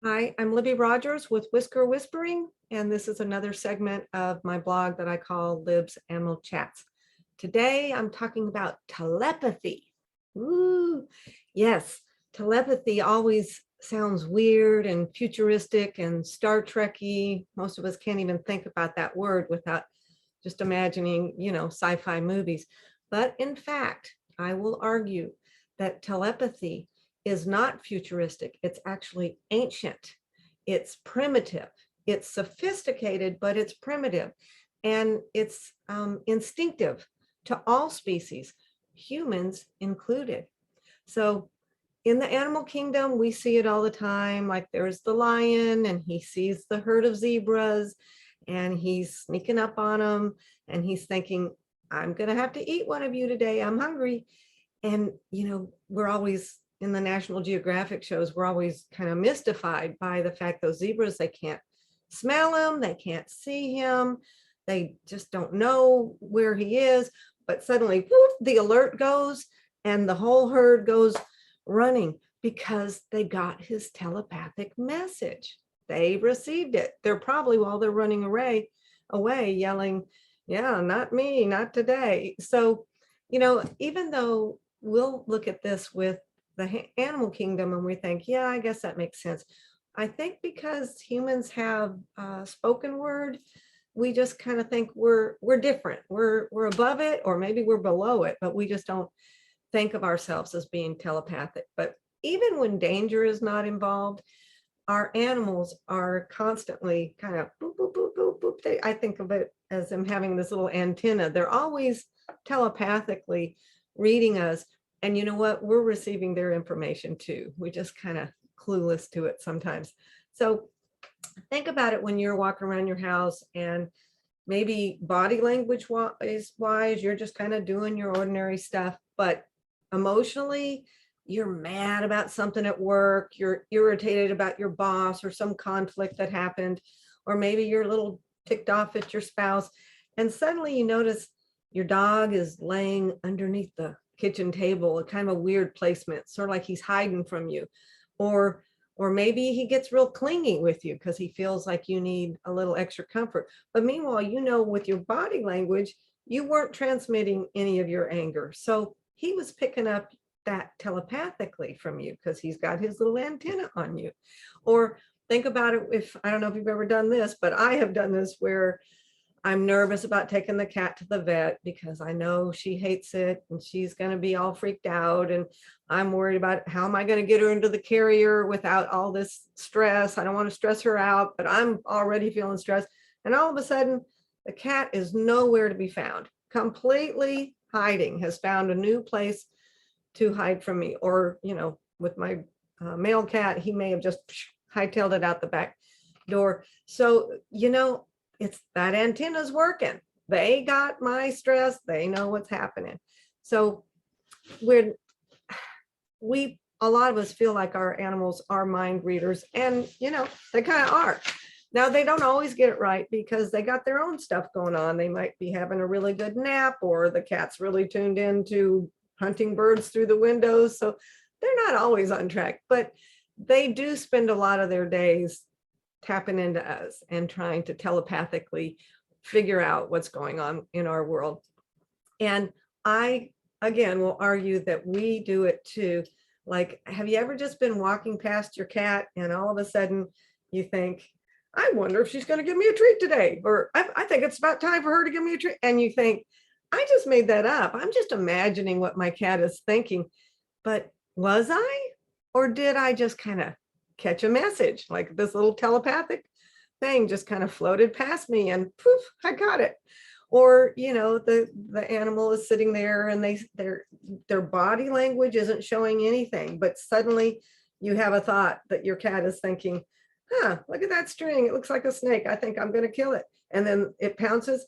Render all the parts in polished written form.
Hi, I'm Libby Rogers with Whisker Whispering, and this is another segment of my blog that I call Lib's Animal Chats. Today, I'm talking about telepathy. Ooh, yes, telepathy always sounds weird and futuristic and Star-Treky. Most of us can't even think about that word without just imagining, sci-fi movies. But in fact, I will argue that telepathy is not futuristic. It's actually ancient. It's primitive. It's sophisticated, but it's primitive. And it's instinctive to all species, humans included. So in the animal kingdom, we see it all the time. Like there's the lion and he sees the herd of zebras and he's sneaking up on them and he's thinking, I'm going to have to eat one of you today. I'm hungry. And, we're always in the National Geographic shows, we're always kind of mystified by the fact those zebras, they can't smell him, they can't see him, they just don't know where he is. But suddenly, whoop, the alert goes and the whole herd goes running because they got his telepathic message. They received it. They're probably, while they're running away yelling, yeah, not me, not today. So, even though we'll look at this with the animal kingdom and we think, yeah, I guess that makes sense. I think because humans have spoken word, we just kind of think we're different. We're above it, or maybe we're below it, but we just don't think of ourselves as being telepathic. But even when danger is not involved, our animals are constantly kind of boop, boop, boop, boop, boop. I think of it as them having this little antenna. They're always telepathically reading us. And you know what? We're receiving their information too. We just kind of clueless to it sometimes. So think about it when you're walking around your house and maybe body language wise, you're just kind of doing your ordinary stuff, but emotionally, you're mad about something at work, you're irritated about your boss or some conflict that happened, or maybe you're a little ticked off at your spouse, and suddenly you notice your dog is laying underneath the kitchen table, a kind of a weird placement, sort of like he's hiding from you, or maybe he gets real clingy with you because he feels like you need a little extra comfort. But meanwhile, with your body language, you weren't transmitting any of your anger. So he was picking up that telepathically from you because he's got his little antenna on you. Or think about it, if I don't know if you've ever done this, but I have done this where I'm nervous about taking the cat to the vet because I know she hates it and she's going to be all freaked out. And I'm worried about how am I going to get her into the carrier without all this stress. I don't want to stress her out, but I'm already feeling stressed. And all of a sudden, the cat is nowhere to be found, completely hiding, has found a new place to hide from me. Or, with my male cat, he may have just hightailed it out the back door. So, it's that antenna's working. They got my stress. They know what's happening. So a lot of us feel like our animals are mind readers, and they kind of are. Now, they don't always get it right because they got their own stuff going on. They might be having a really good nap, or the cat's really tuned into hunting birds through the windows. So they're not always on track, but they do spend a lot of their days tapping into us and trying to telepathically figure out what's going on in our world. And I, again, will argue that we do it too. Like, have you ever just been walking past your cat and all of a sudden you think, I wonder if she's going to give me a treat today, or I think it's about time for her to give me a treat. And you think, I just made that up. I'm just imagining what my cat is thinking. But was I? Or did I just kind of catch a message? Like this little telepathic thing just kind of floated past me and poof, I got it. Or, the animal is sitting there and their body language isn't showing anything, but suddenly you have a thought that your cat is thinking, look at that string. It looks like a snake. I think I'm going to kill it. And then it pounces.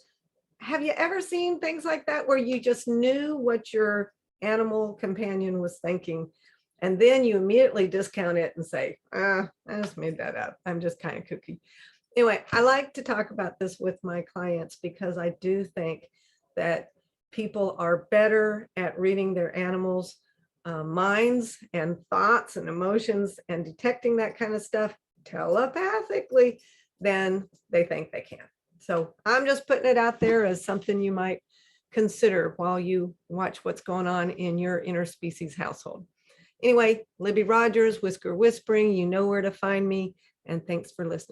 Have you ever seen things like that where you just knew what your animal companion was thinking, and then you immediately discount it and say, I just made that up. I'm just kind of kooky. Anyway, I like to talk about this with my clients because I do think that people are better at reading their animals' minds and thoughts and emotions and detecting that kind of stuff telepathically, then they think they can. So I'm just putting it out there as something you might consider while you watch what's going on in your interspecies household. Anyway, Libby Rogers, Whisker Whispering, you know where to find me, and thanks for listening.